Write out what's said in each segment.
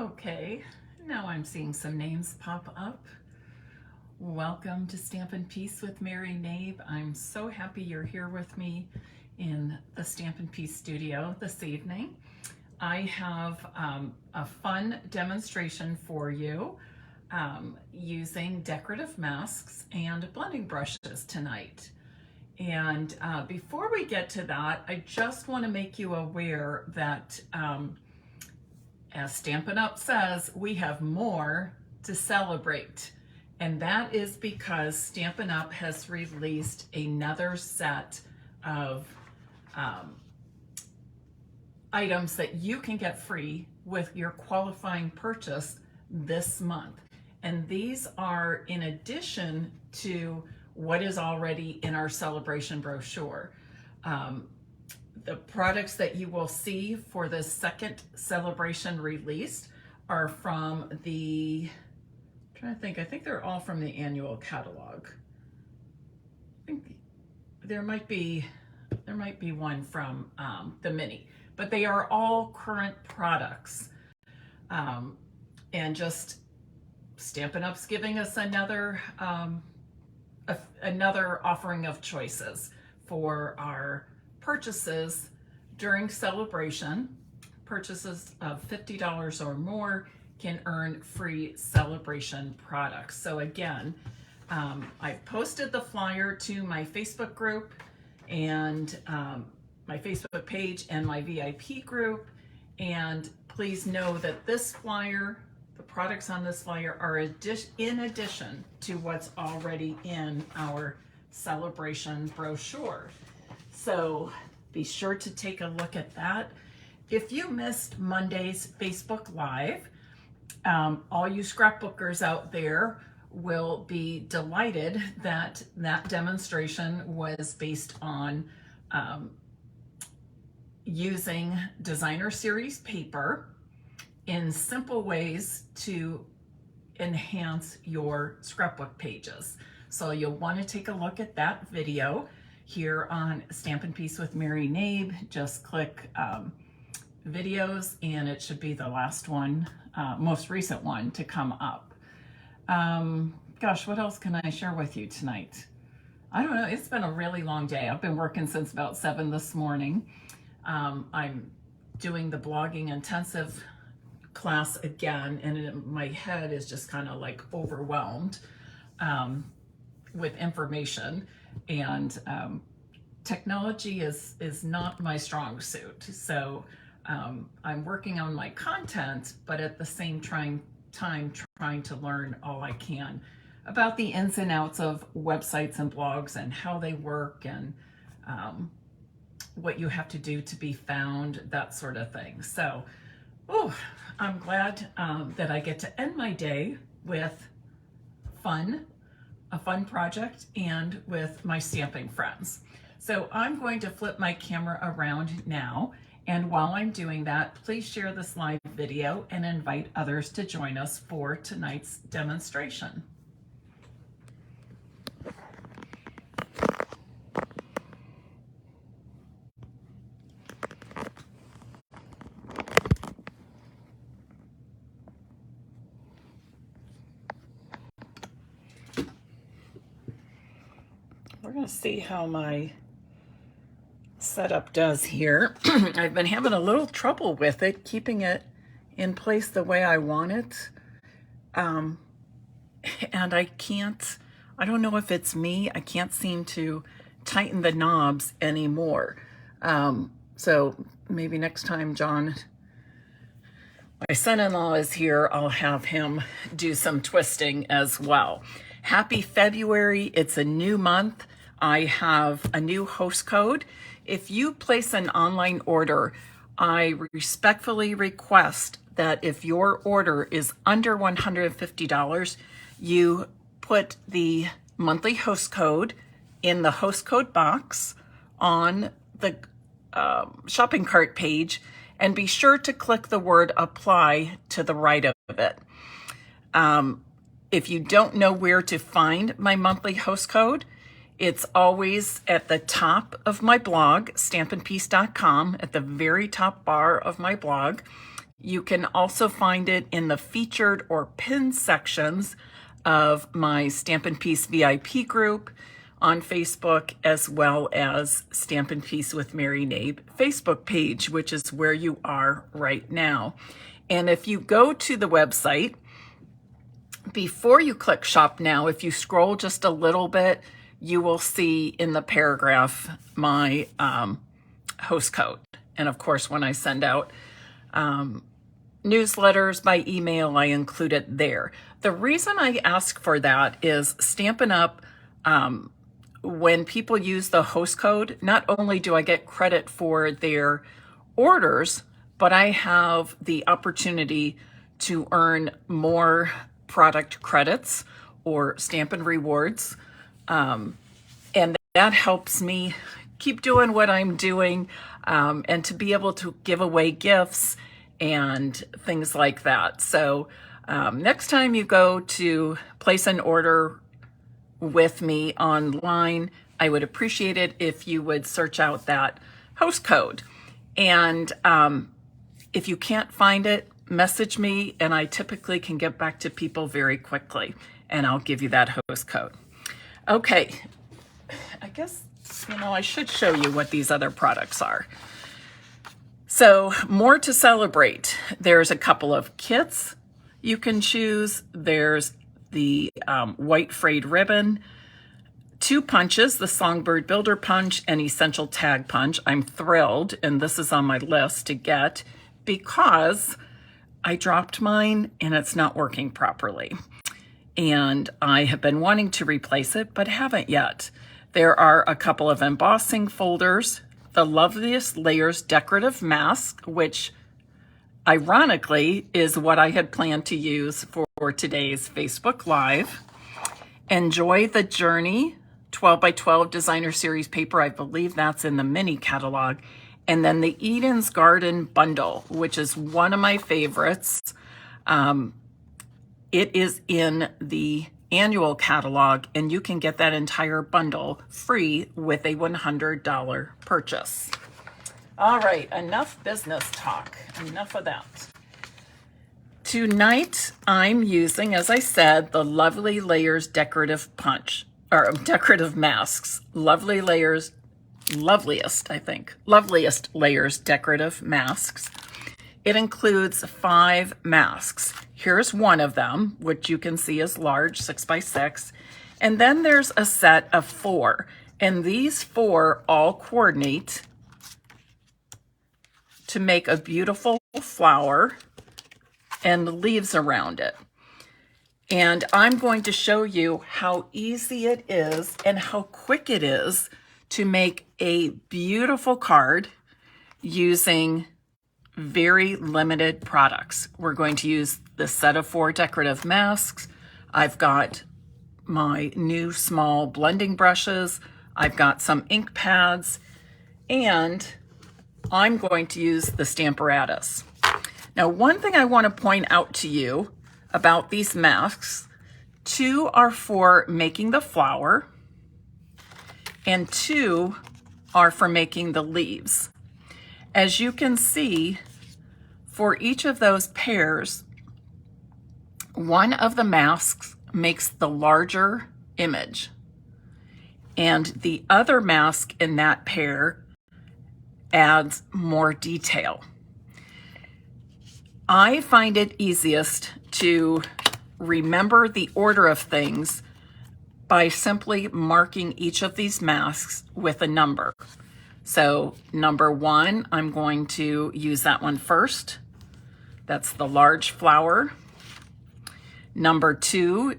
Okay, now I'm seeing some names pop up. Welcome to Stampin' Peace with Mary Nabe. I'm so happy you're here with me in the Stampin' Peace studio this evening. I have a fun demonstration for you using decorative masks and blending brushes tonight. And before we get to that, I just want to make you aware that as Stampin' Up says, we have more to celebrate. And that is because Stampin' Up has released another set of items that you can get free with your qualifying purchase this month. And these are in addition to what is already in our celebration brochure. The products that you will see for the second celebration release are from the, I think they're all from the annual catalog. I think there might be one from the mini, but they are all current products. And just Stampin' Up's giving us another offering of choices for our purchases during celebration. Purchases of $50 or more can earn free celebration products. So again, I've posted the flyer to my Facebook group and my Facebook page and my VIP group. And please know that this flyer, the products on this flyer are in addition to what's already in our celebration brochure. So be sure to take a look at that. If you missed Monday's Facebook Live, all you scrapbookers out there will be delighted that that demonstration was based on using designer series paper in simple ways to enhance your scrapbook pages. So you'll want to take a look at that video here on Stampin' Peace with Mary Nabe. Just click videos and it should be the last one, most recent one to come up. Gosh, what else can I share with you tonight? I don't know, it's been a really long day. I've been working since about 7 this morning. I'm doing the blogging intensive class again, and my head is just kind of like overwhelmed with information, and technology is not my strong suit. So I'm working on my content, but at the same time trying to learn all I can about the ins and outs of websites and blogs and how they work and what you have to do to be found, that sort of thing. So, I'm glad that I get to end my day with a fun project and with my stamping friends. So I'm going to flip my camera around now. And while I'm doing that, please share this live video and invite others to join us for tonight's demonstration. We're going to see how my setup does here. I've been having a little trouble with it, keeping it in place the way I want it. And I don't know if it's me, I can't seem to tighten the knobs anymore. So maybe next time John, my son-in-law, is here, I'll have him do some twisting as well. Happy February, it's a new month. I have a new host code. If you place an online order, I respectfully request that if your order is under $150, you put the monthly host code in the host code box on the shopping cart page, and be sure to click the word apply to the right of it. If you don't know where to find my monthly host code, it's always at the top of my blog, stampinpeace.com, at the very top bar of my blog. You can also find it in the featured or pinned sections of my Stampin' Piece VIP group on Facebook, as well as Stampin' Piece with Mary Nabe Facebook page, which is where you are right now. And if you go to the website, before you click Shop Now, if you scroll just a little bit, you will see in the paragraph my host code. And of course, when I send out newsletters by email, I include it there. The reason I ask for that is Stampin' Up! When people use the host code, not only do I get credit for their orders, but I have the opportunity to earn more product credits or Stampin' Rewards. And that helps me keep doing what I'm doing, and to be able to give away gifts and things like that. So next time you go to place an order with me online, I would appreciate it if you would search out that host code. And if you can't find it, message me, and I typically can get back to people very quickly, and I'll give you that host code. Okay, I guess, I should show you what these other products are. So, more to celebrate. There's a couple of kits you can choose. There's the white frayed ribbon, 2 punches, the Songbird Builder Punch and Essential Tag Punch. I'm thrilled, and this is on my list to get because I dropped mine and it's not working properly. And I have been wanting to replace it, but haven't yet. There are a couple of embossing folders, the Loveliest Layers Decorative Mask, which ironically is what I had planned to use for today's Facebook Live. Enjoy the Journey 12 by 12 Designer Series paper. I believe that's in the mini catalog. And then the Eden's Garden bundle, which is one of my favorites. It is in the annual catalog, and you can get that entire bundle free with a $100 purchase. All right, enough business talk. Enough of that. Tonight, I'm using, as I said, the Lovely Layers Decorative Punch, or Decorative Masks. Loveliest Layers Decorative Masks. It includes 5 masks. Here's one of them, which you can see is large, 6 by 6. And then there's a set of 4. And these 4 all coordinate to make a beautiful flower and leaves around it. And I'm going to show you how easy it is and how quick it is to make a beautiful card using very limited products. We're going to use the set of 4 decorative masks. I've got my new small blending brushes. I've got some ink pads, and I'm going to use the Stamparatus. Now, one thing I want to point out to you about these masks, 2 are for making the flower, and 2 are for making the leaves. As you can see, for each of those pairs, one of the masks makes the larger image, and the other mask in that pair adds more detail. I find it easiest to remember the order of things by simply marking each of these masks with a number. So number 1, I'm going to use that one first. That's the large flower. Number 2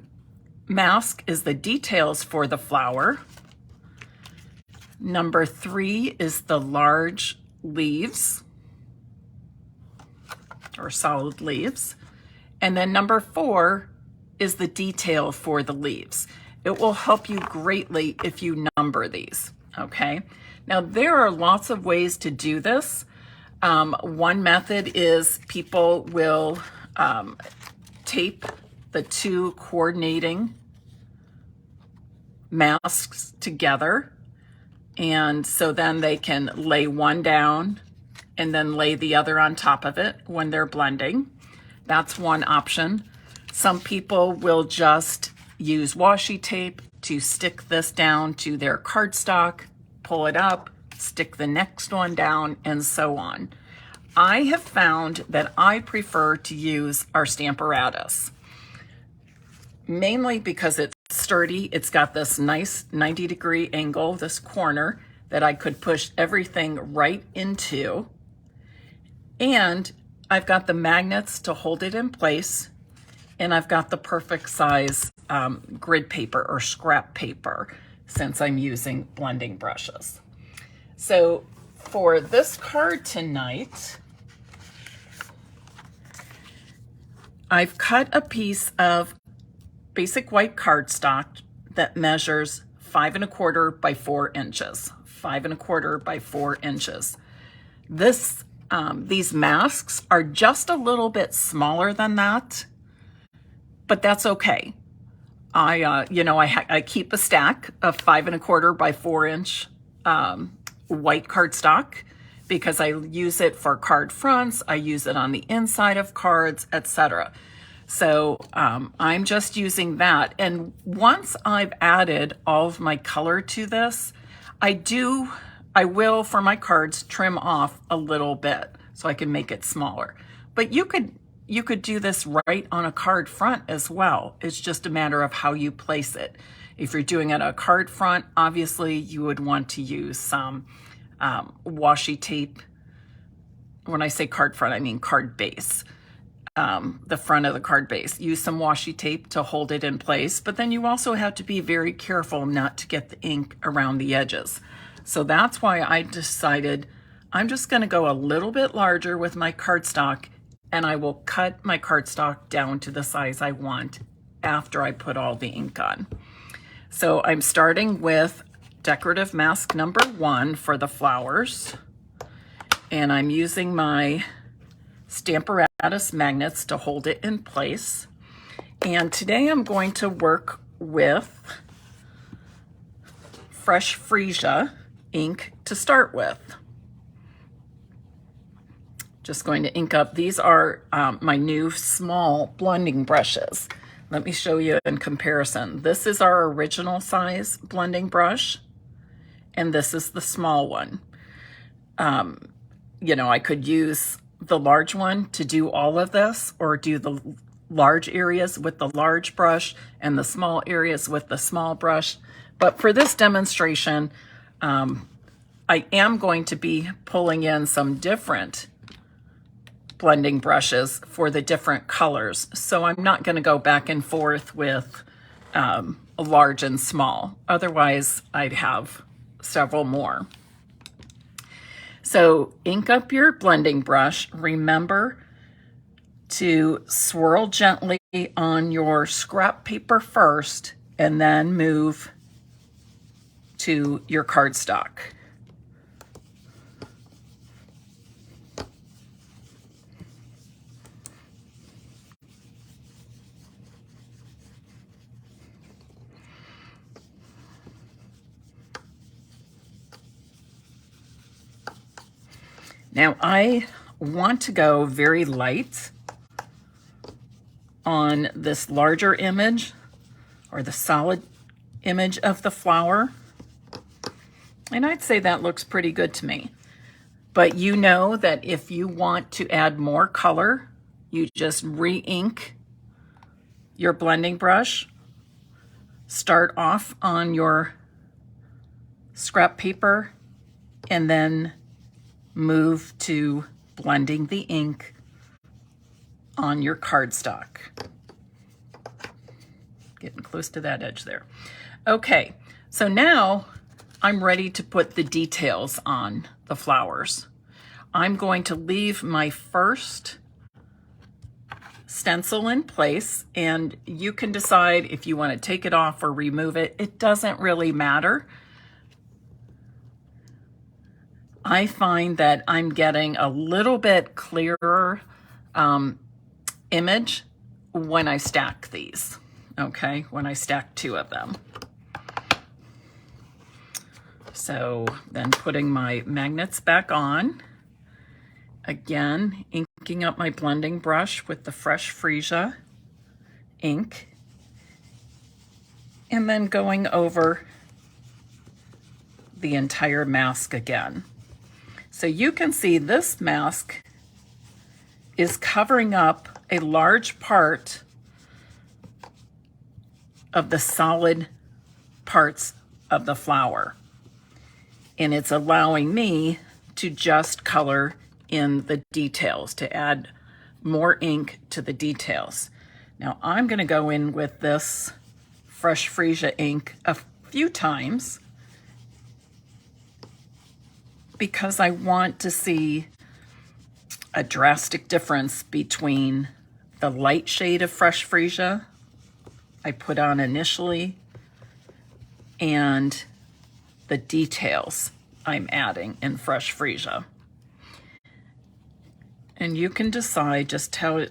mask is the details for the flower. Number 3 is the large leaves or solid leaves. And then number 4 is the detail for the leaves. It will help you greatly if you number these, okay? Now, there are lots of ways to do this. One method is people will tape the 2 coordinating masks together. And so then they can lay one down and then lay the other on top of it when they're blending. That's one option. Some people will just use washi tape to stick this down to their cardstock, pull it up, stick the next one down, and so on. I have found that I prefer to use our Stamparatus, mainly because it's sturdy. It's got this nice 90-degree angle, this corner that I could push everything right into. And I've got the magnets to hold it in place. And I've got the perfect size grid paper or scrap paper since I'm using blending brushes. So for this card tonight, I've cut a piece of basic white cardstock that measures 5 1/4 by 4 inches. 5 1/4 by 4 inches. These masks are just a little bit smaller than that, but that's okay. I keep a stack of 5 1/4 by 4 inch white cardstock because I use it for card fronts, I use it on the inside of cards, etc. So I'm just using that. And once I've added all of my color to this, I will, for my cards, trim off a little bit so I can make it smaller. But you could do this right on a card front as well. It's just a matter of how you place it. If you're doing it on a card front, obviously you would want to use some washi tape. When I say card front, I mean card base. The front of the card base. Use some washi tape to hold it in place, but then you also have to be very careful not to get the ink around the edges. So that's why I decided I'm just going to go a little bit larger with my cardstock, and I will cut my cardstock down to the size I want after I put all the ink on. So I'm starting with decorative mask number 1 for the flowers, and I'm using my Stamparatus magnets to hold it in place. And today I'm going to work with Fresh Freesia ink to start with. Just going to ink up. These are my new small blending brushes. Let me show you in comparison. This is our original size blending brush, and this is the small one. I could use the large one to do all of this, or do the large areas with the large brush and the small areas with the small brush. But for this demonstration, I am going to be pulling in some different blending brushes for the different colors. So I'm not going to go back and forth with large and small. Otherwise, I'd have several more. So ink up your blending brush. Remember to swirl gently on your scrap paper first and then move to your cardstock. Now I want to go very light on this larger image, or the solid image of the flower. And I'd say that looks pretty good to me. But you know that if you want to add more color, you just re-ink your blending brush. Start off on your scrap paper and then move to blending the ink on your cardstock. Getting close to that edge there. Okay, so now I'm ready to put the details on the flowers. I'm going to leave my first stencil in place, and you can decide if you want to take it off or remove it. It doesn't really matter. I find that I'm getting a little bit clearer image when I stack these, okay? When I stack 2 of them. So then putting my magnets back on, Again, inking up my blending brush with the Fresh Freesia ink, and then going over the entire mask again. So you can see this mask is covering up a large part of the solid parts of the flower. And it's allowing me to just color in the details, to add more ink to the details. Now I'm going to go in with this Fresh Freesia ink a few times because I want to see a drastic difference between the light shade of Fresh Freesia I put on initially and the details I'm adding in Fresh Freesia. And you can decide just how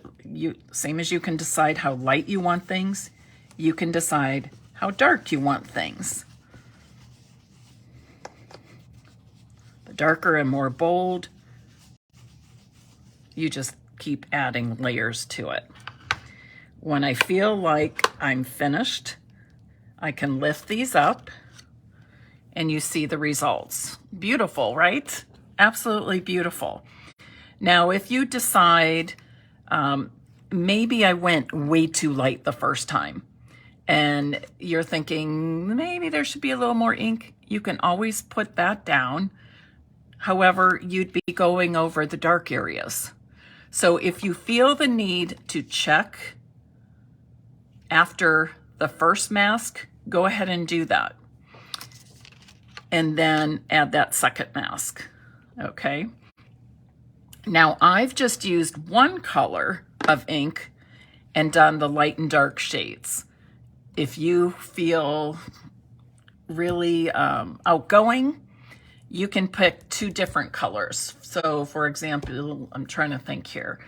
same as you can decide how light you want things, you can decide how dark you want things. The darker and more bold, you just keep adding layers to it. When I feel like I'm finished, I can lift these up and you see the results. Beautiful, right? Absolutely beautiful. Now, if you decide, maybe I went way too light the first time and you're thinking maybe there should be a little more ink, you can always put that down. However, you'd be going over the dark areas. So if you feel the need to check after the first mask, go ahead and do that. And then add that second mask, okay? Now I've just used one color of ink and done the light and dark shades. If you feel really outgoing, you can pick two different colors. So for example, I'm trying to think here.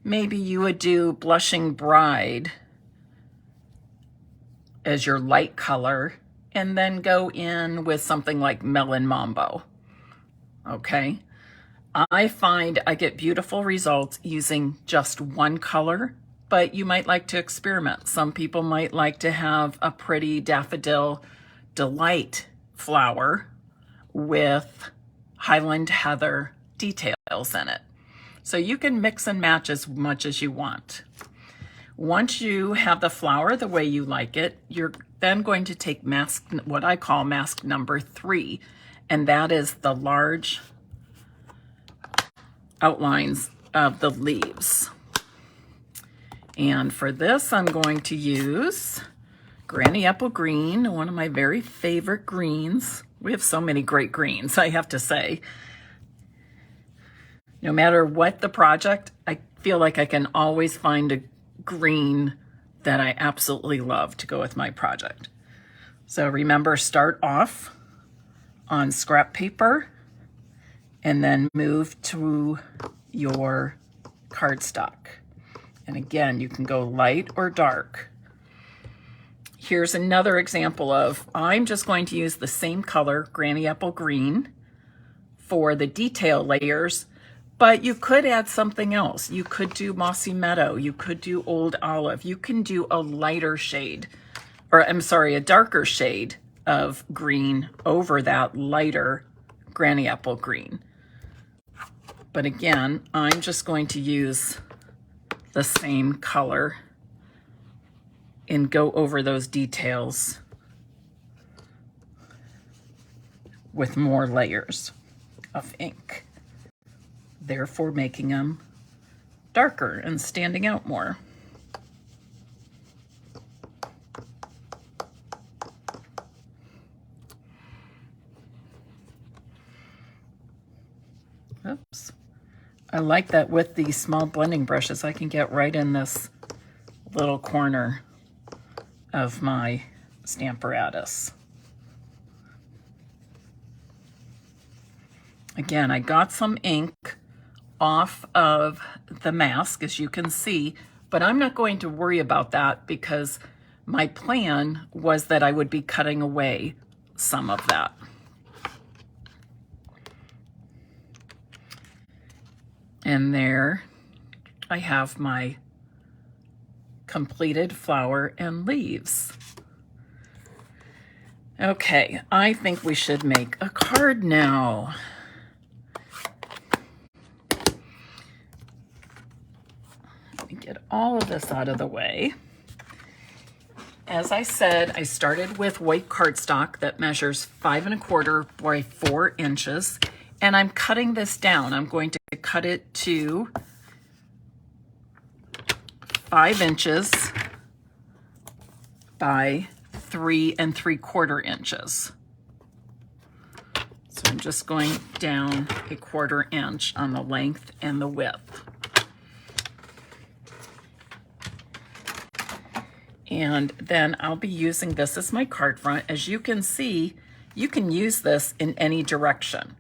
Maybe you would do Blushing Bride as your light color and then go in with something like Melon Mambo, okay? I find I get beautiful results using just one color, but you might like to experiment. Some people might like to have a pretty Daffodil Delight flower with Highland Heather details in it. So you can mix and match as much as you want. Once you have the flower the way you like it, you're then going to take mask, what I call mask number 3, and that is the large outlines of the leaves. And for this, I'm going to use Granny Apple Green, one of my very favorite greens. We have so many great greens, I have to say. No matter what the project, I feel like I can always find a green that I absolutely love to go with my project. So remember, start off on scrap paper and then move to your cardstock. And again, you can go light or dark. Here's another example of, I'm just going to use the same color, Granny Apple Green, for the detail layers, but you could add something else. You could do Mossy Meadow, you could do Old Olive, you can do a lighter shade, or I'm sorry, a darker shade of green over that lighter Granny Apple Green. But again, I'm just going to use the same color and go over those details with more layers of ink, therefore making them darker and standing out more. Oops. I like that with these small blending brushes, I can get right in this little corner of my Stamparatus. Again, I got some ink off of the mask, as you can see, but I'm not going to worry about that because my plan was that I would be cutting away some of that. And there I have my completed flower and leaves. Okay, I think we should make a card now. Let me get all of this out of the way. As I said, I started with white cardstock that measures 5 1/4 by 4 inches, and I'm cutting this down. I'm going to cut it to 5 inches by 3 3/4 inches. So I'm just going down 1/4 inch on the length and the width. And then I'll be using this as my card front. As you can see, you can use this in any direction.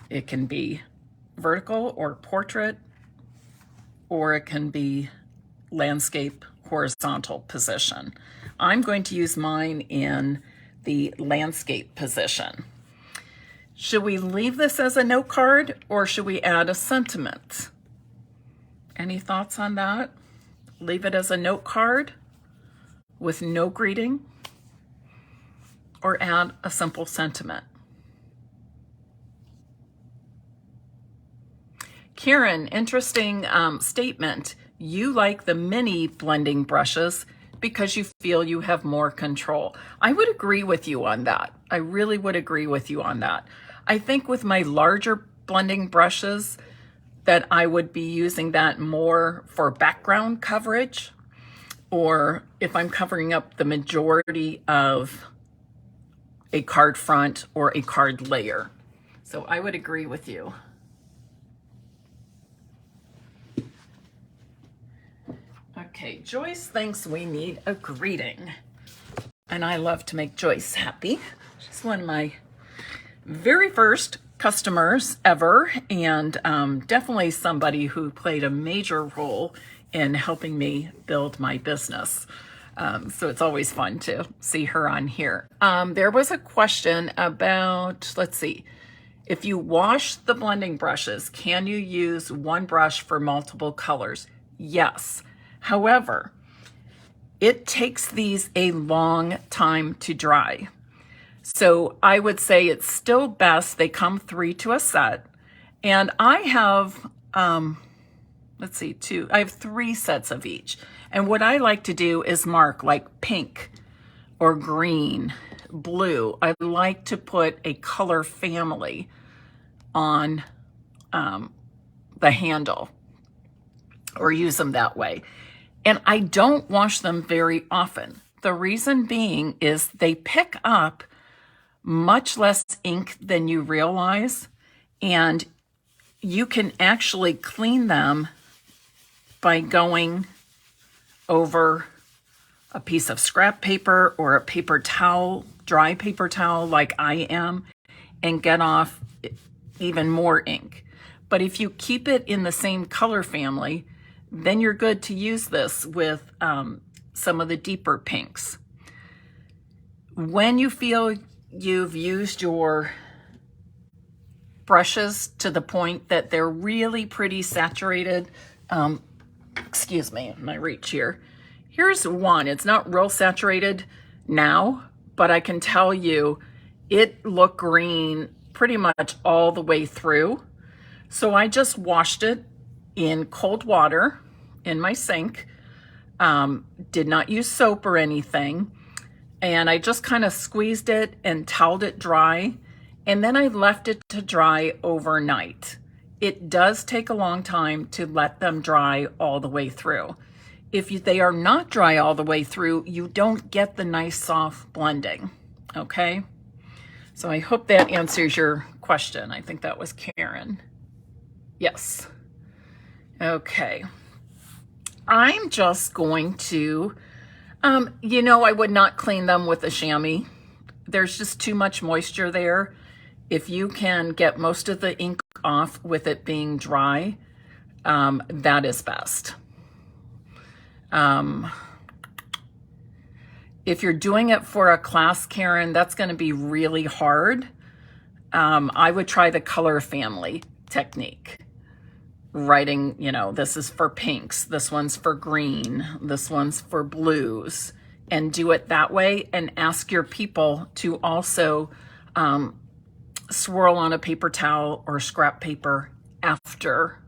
It can be vertical or portrait, or it can be landscape horizontal position. I'm going to use mine in the landscape position. Should we leave this as a note card or should we add a sentiment? Any thoughts on that? Leave it as a note card with no greeting, or add a simple sentiment? Karen, interesting statement. You like the mini blending brushes because you feel you have more control. I would agree with you on that. I really would agree with you on that. I think with my larger blending brushes that I would be using that more for background coverage, or if I'm covering up the majority of a card front or a card layer. So I would agree with you. Okay, Joyce thinks we need a greeting. And I love to make Joyce happy. She's one of my very first customers ever, and definitely somebody who played a major role in helping me build my business. So it's always fun to see her on here. There was a question about, let's see, if you wash the blending brushes, can you use one brush for multiple colors? Yes. However, it takes these a long time to dry. So I would say it's still best, they come 3 to a set. And I have, let's see, I have 3 sets of each. And what I like to do is mark like pink or green, blue. I like to put a color family on the handle or use them that way. And I don't wash them very often. The reason being is they pick up much less ink than you realize, and you can actually clean them by going over a piece of scrap paper or a paper towel, dry paper towel like I am, and get off even more ink. But if you keep it in the same color family, then you're good to use this with some of the deeper pinks. When you feel you've used your brushes to the point that they're really pretty saturated, excuse me, my reach here. Here's one. It's not real saturated now, but I can tell you it looked green pretty much all the way through. So I just washed it in cold water in my sink, did not use soap or anything. And I just kind of squeezed it and toweled it dry. And then I left it to dry overnight. It does take a long time to let them dry all the way through. If they are not dry all the way through, you don't get the nice soft blending, okay? So I hope that answers your question. I think that was Karen. Yes. Okay. I'm just going to, I would not clean them with a chamois. There's just too much moisture there. If you can get most of the ink off with it being dry, that is best. If you're doing it for a class, Karen, that's going to be really hard. I would try the color family technique writing, you know, this is for pinks, this one's for green, this one's for blues, and do it that way, and ask your people to also swirl on a paper towel or scrap paper after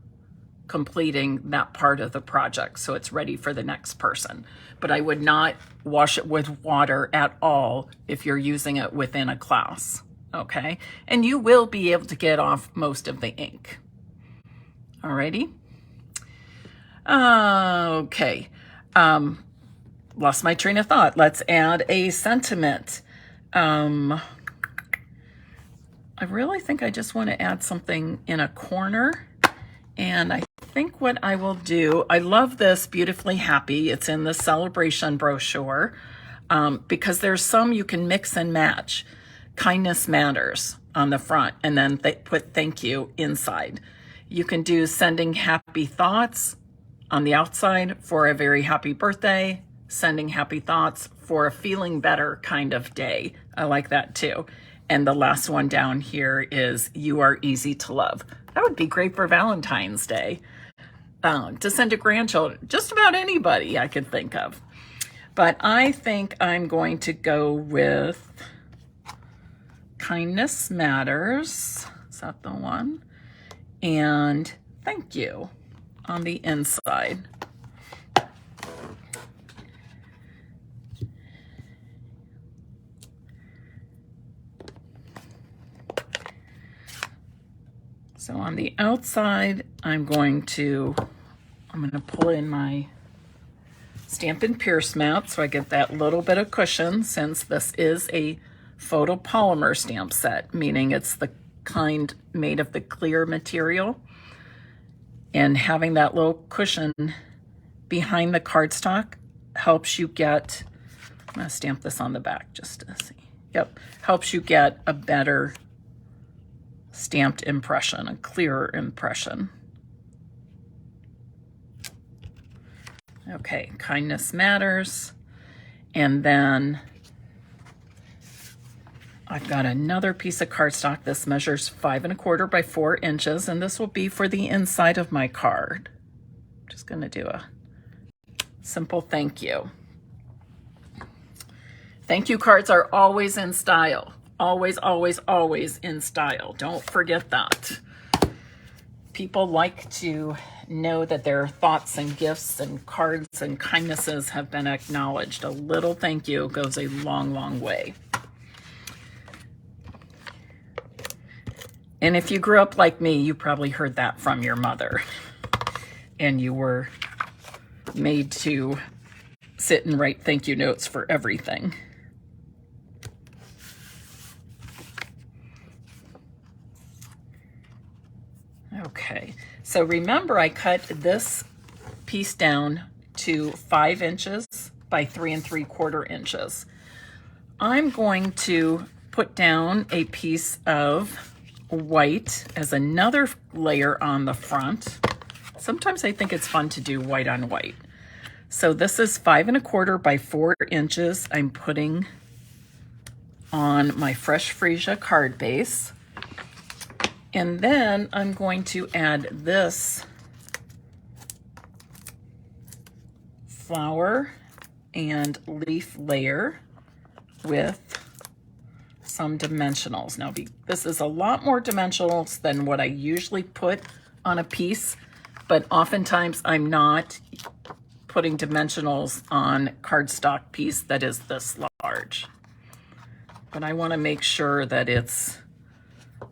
completing that part of the project so it's ready for the next person. But I would not wash it with water at all if you're using it within a class, okay? And you will be able to get off most of the ink. Alrighty. Okay. Lost my train of thought. Let's add a sentiment. I really think I just want to add something in a corner. And I think what I will do, I love this Beautifully Happy. It's in the celebration brochure because there's some you can mix and match. Kindness Matters on the front, and then they put thank you inside. You can do sending happy thoughts on the outside for a very happy birthday, sending happy thoughts for a feeling better kind of day. I like that too. And the last one down here is you are easy to love. That would be great for Valentine's Day. To send to grandchildren, just about anybody I could think of. But I think I'm going to go with Kindness Matters. Is that the one? And thank you on the inside. So on the outside, I'm going to pull in my Stampin' Pierce mat so I get that little bit of cushion, since this is a photopolymer stamp set, meaning it's the kind made of the clear material. And having that little cushion behind the cardstock helps you get, I'm going to stamp this on the back just to see. Yep, helps you get a better stamped impression, a clearer impression. Okay, Kindness Matters. And then I've got another piece of cardstock. This measures 5 1/4 by 4 inches, and this will be for the inside of my card. I'm just gonna do a simple thank you. Thank you cards are always in style. Always, always, always in style. Don't forget that. People like to know that their thoughts and gifts and cards and kindnesses have been acknowledged. A little thank you goes a long, long way. And if you grew up like me, you probably heard that from your mother. And you were made to sit and write thank you notes for everything. Okay, so remember I cut this piece down to 5 inches by 3 3/4 inches. I'm going to put down a piece of white as another layer on the front. Sometimes I think it's fun to do white on white. So this is 5 1/4 by 4 inches. I'm putting on my Fresh Freesia card base. And then I'm going to add this flower and leaf layer with some dimensionals. Now, this is a lot more dimensionals than what I usually put on a piece, but oftentimes I'm not putting dimensionals on cardstock piece that is this large. But I want to make sure that it's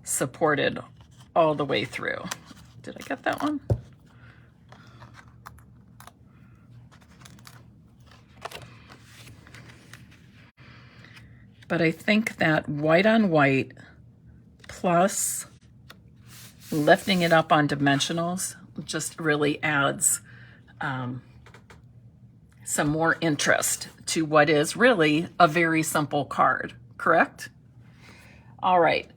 supported all the way through. Did I get that one? But I think that white on white plus lifting it up on dimensionals just really adds some more interest to what is really a very simple card, correct? All right.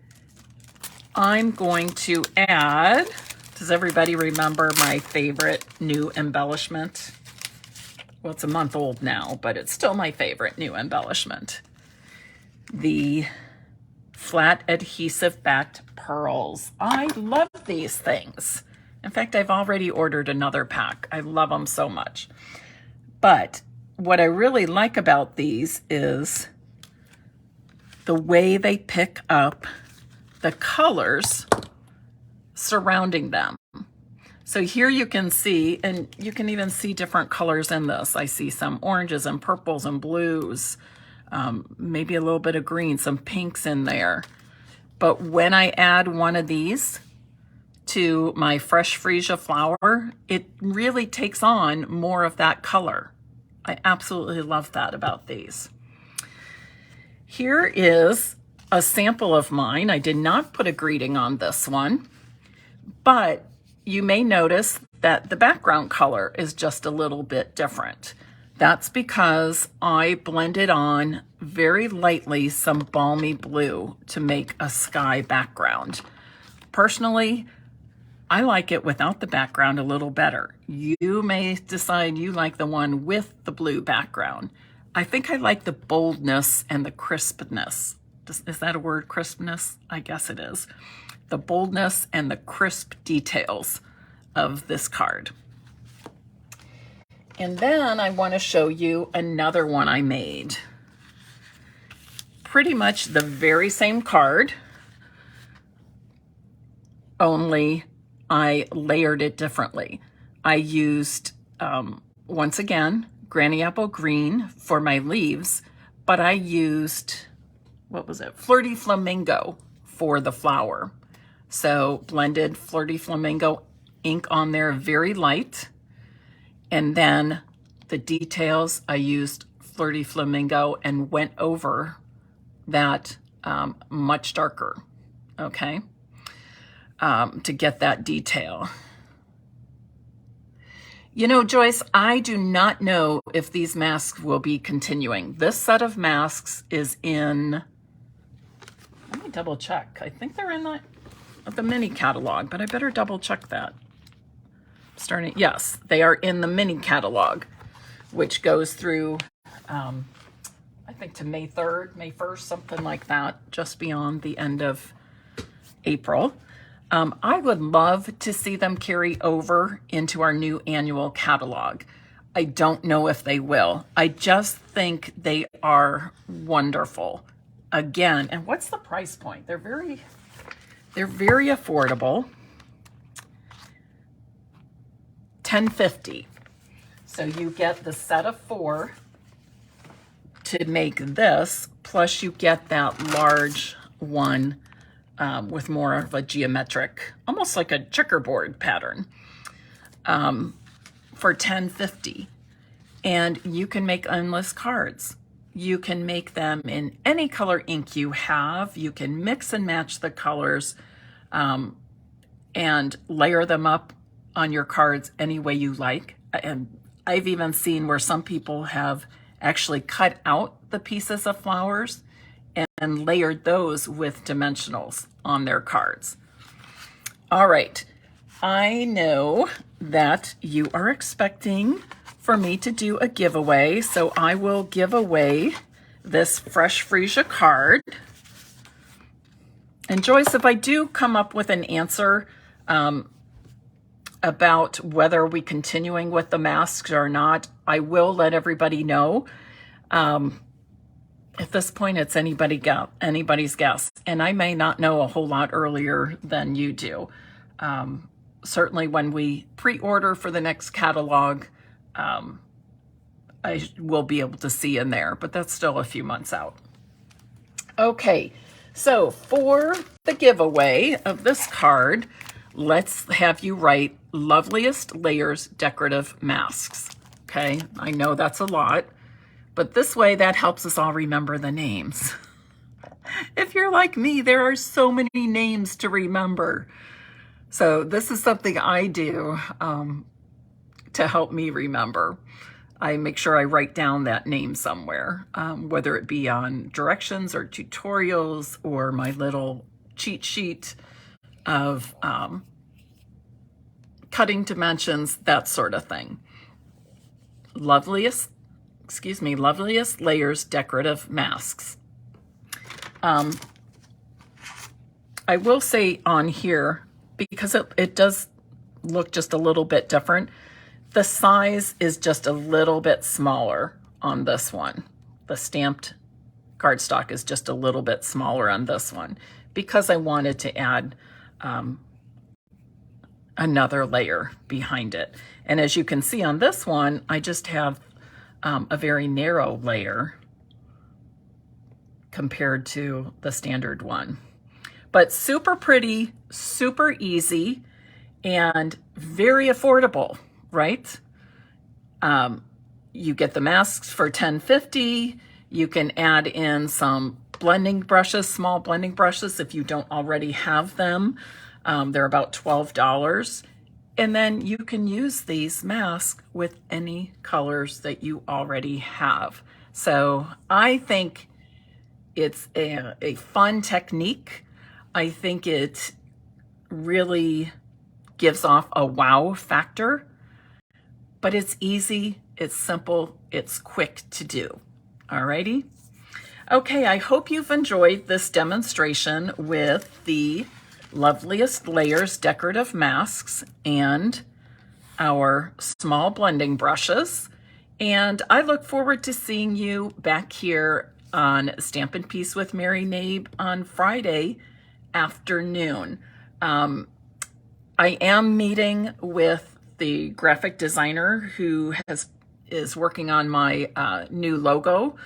I'm going to add, does everybody remember my favorite new embellishment? Well, it's a month old now, but it's still my favorite new embellishment. The flat adhesive backed pearls. I love these things. In fact, I've already ordered another pack. I love them so much. But what I really like about these is the way they pick up the colors surrounding them. So here you can see, and you can even see different colors in this. I see some oranges and purples and blues, maybe a little bit of green, some pinks in there. But when I add one of these to my fresh freesia flower, it really takes on more of that color. I absolutely love that about these. Here is a sample of mine. I did not put a greeting on this one, but you may notice that the background color is just a little bit different. That's because I blended on very lightly some balmy blue to make a sky background. Personally, I like it without the background a little better. You may decide you like the one with the blue background. I think I like the boldness and the crispness. Is that a word, crispness? I guess it is. The boldness and the crisp details of this card. And then I want to show you another one I made. Pretty much the very same card, only I layered it differently. I used, once again, Granny Apple Green for my leaves, but I used, what was it? Flirty Flamingo for the flower. So blended Flirty Flamingo ink on there, very light. And then the details, I used Flirty Flamingo and went over that much darker, okay, to get that detail. You know, Joyce, I do not know if these masks will be continuing. This set of masks is in, let me double check. I think they're in the mini catalog, but I better double check that. Yes, they are in the mini catalog, which goes through, I think to May 3rd, May 1st, something like that, just beyond the end of April. I would love to see them carry over into our new annual catalog. I don't know if they will. I just think they are wonderful. Again, and what's the price point? They're very affordable. $10.50. So you get the set of 4 to make this, plus you get that large one with more of a geometric, almost like a checkerboard pattern, for $10.50. And you can make endless cards. You can make them in any color ink you have. You can mix and match the colors and layer them up on your cards any way you like. And I've even seen where some people have actually cut out the pieces of flowers and layered those with dimensionals on their cards. All right, I know that you are expecting for me to do a giveaway, so I will give away this Fresh Freesia card. And Joyce, if I do come up with an answer about whether we continuing with the masks or not, I will let everybody know. At this point, it's anybody's guess, and I may not know a whole lot earlier than you do. Certainly when we pre-order for the next catalog, I will be able to see in there, but that's still a few months out. Okay, so for the giveaway of this card, let's have you write Loveliest Layers Decorative Masks. Okay, I know that's a lot, but this way that helps us all remember the names. If you're like me, there are so many names to remember. So this is something I do to help me remember. I make sure I write down that name somewhere, whether it be on directions or tutorials or my little cheat sheet of cutting dimensions, that sort of thing. Loveliest Layers Decorative Masks. I will say on here, because it does look just a little bit different. The size is just a little bit smaller on this one. The stamped cardstock is just a little bit smaller on this one because I wanted to add another layer behind it. And as you can see on this one, I just have a very narrow layer compared to the standard one. But super pretty, super easy, and very affordable, right? You get the masks for $10.50. You can add in some blending brushes, small blending brushes if you don't already have them. They're about $12. And then you can use these masks with any colors that you already have. So I think it's a fun technique. I think it really gives off a wow factor, but it's easy, it's simple, it's quick to do. Alrighty? Okay, I hope you've enjoyed this demonstration with the Loveliest Layers decorative masks and our small blending brushes. And I look forward to seeing you back here on Stampin' Piece with Mary Nabe on Friday afternoon. I am meeting with the graphic designer who is working on my new logo.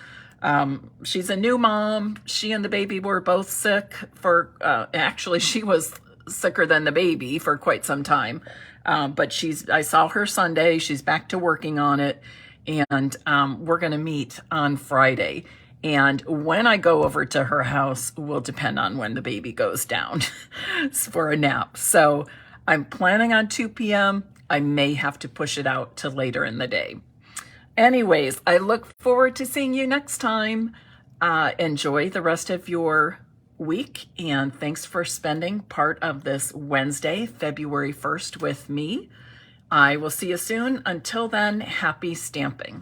She's a new mom. She and the baby were both sick for, actually she was sicker than the baby for quite some time. But I saw her Sunday, she's back to working on it, and we're gonna meet on Friday. And when I go over to her house will depend on when the baby goes down for a nap. So I'm planning on 2 p.m. I may have to push it out to later in the day. Anyways, I look forward to seeing you next time. Enjoy the rest of your week, and thanks for spending part of this Wednesday, February 1st with me. I will see you soon. Until then, happy stamping.